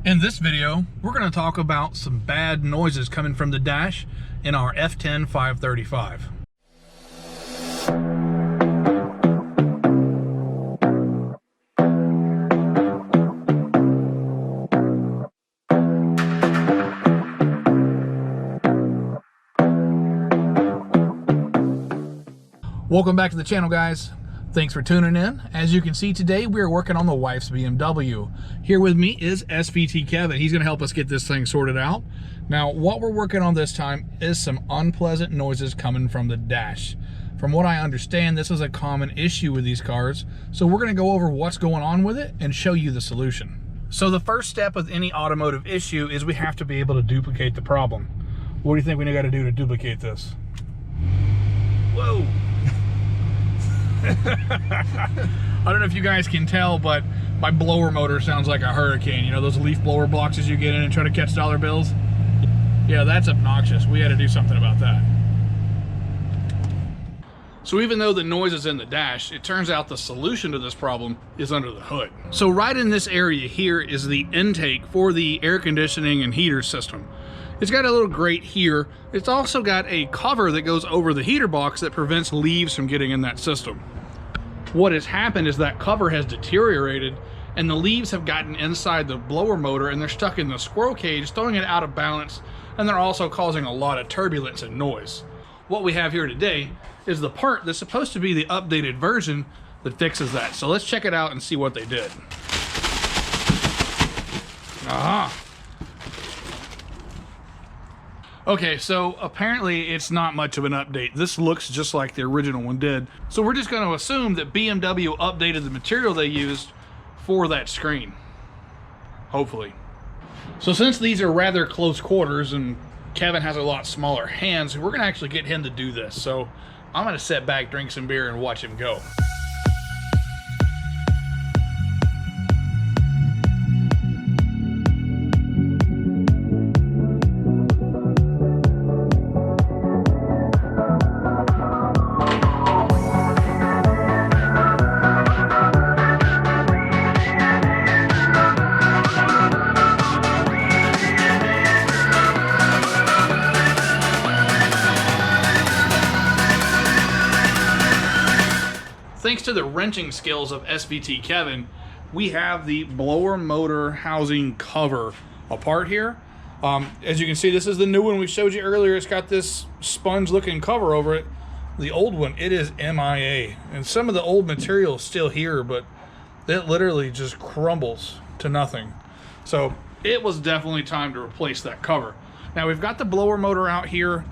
In this video, we're going to talk about some bad noises coming from the dash in our F10 535. Welcome back to the channel, guys. Thanks for tuning in. As you can see today, we are working on the wife's BMW. Here with me is SVT Kevin. He's going to help us get this thing sorted out. Now, what we're working on this time is some unpleasant noises coming from the dash. From what I understand, this is a common issue with these cars, so we're going to go over what's going on with it and show you the solution. So the first step with any automotive issue is we have to be able to duplicate the problem. What do you think we got to do to duplicate this? Whoa! I don't know if you guys can tell, but my blower motor sounds like a hurricane. You know those leaf blower boxes you get in and try to catch dollar bills? Yeah, that's obnoxious. We had to do something about that. So even though the noise is in the dash, it turns out the solution to this problem is under the hood. So right in this area here is the intake for the air conditioning and heater system. It's got a little grate here. It's also got a cover that goes over the heater box that prevents leaves from getting in that system. What has happened is that cover has deteriorated and the leaves have gotten inside the blower motor and they're stuck in the squirrel cage, throwing it out of balance, and they're also causing a lot of turbulence and noise. What we have here today is the part that's supposed to be the updated version that fixes that. So let's check it out and see what they did. Aha! Okay, so apparently it's not much of an update. This looks just like the original one did. So we're just going to assume that BMW updated the material they used for that screen. Hopefully. So since these are rather close quarters and Kevin has a lot smaller hands, we're going to actually get him to do this. So I'm going to sit back, drink some beer, and watch him go. Thanks to the wrenching skills of SVT Kevin, we have the blower motor housing cover apart here. As you can see, this is the new one we showed you earlier. It's got this sponge looking cover over it. The old one, it is MIA. And some of the old material is still here, but it literally just crumbles to nothing. So it was definitely time to replace that cover. Now we've got the blower motor out here.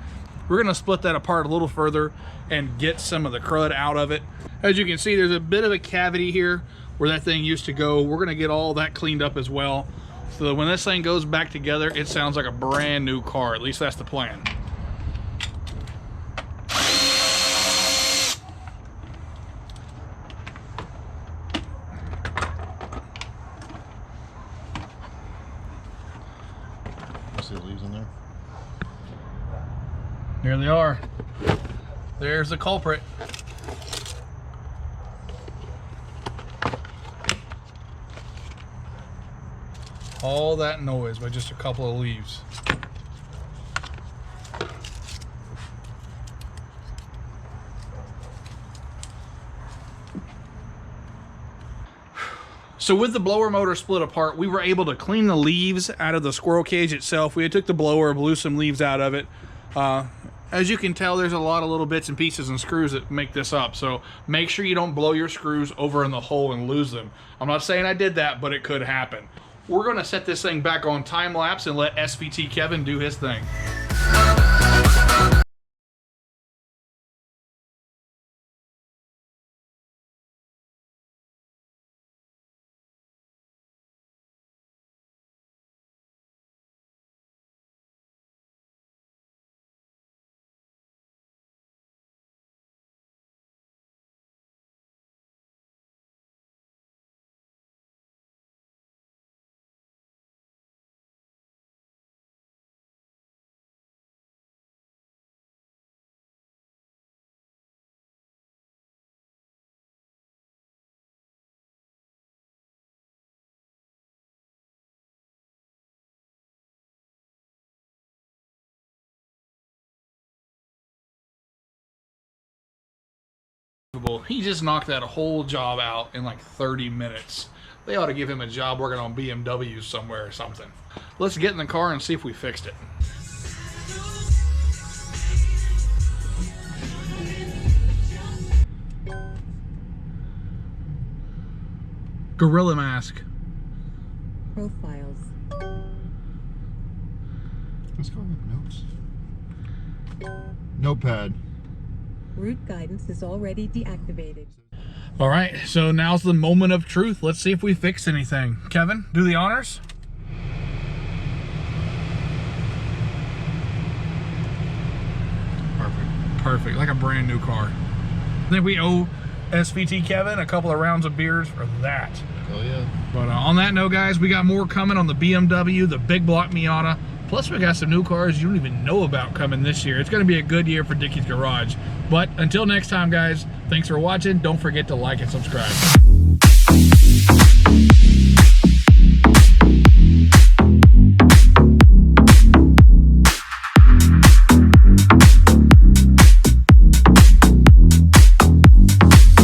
We're going to split that apart a little further and get some of the crud out of it. As you can see, there's a bit of a cavity here where that thing used to go. We're going to get all that cleaned up as well, so that when this thing goes back together, it sounds like a brand new car. At least that's the plan. See the leaves in there? There they are. There's the culprit. All that noise by just a couple of leaves. So with the blower motor split apart, we were able to clean the leaves out of the squirrel cage itself. We took the blower, blew some leaves out of it. As you can tell, there's a lot of little bits and pieces and screws that make this up. So make sure you don't blow your screws over in the hole and lose them. I'm not saying I did that, but it could happen. We're going to set this thing back on time lapse and let SVT Kevin do his thing. unbelievable. He just knocked that whole job out in like 30 minutes. They ought to give him a job working on BMW somewhere or something. Let's get in the car and see if we fixed it. Gorilla mask. Profiles. Let's go with notes. Notepad. Route guidance is already deactivated. All right, so now's the moment of truth. Let's see if we fixed anything. Kevin, do the honors. Perfect, like a brand new car. I think we owe SVT Kevin a couple of rounds of beers for that. Oh yeah. But on that note, guys, we got more coming on the BMW, the big block Miata. Plus, we got some new cars you don't even know about coming this year. It's going to be a good year for Dickie's Garage. But until next time, guys, thanks for watching. Don't forget to like and subscribe.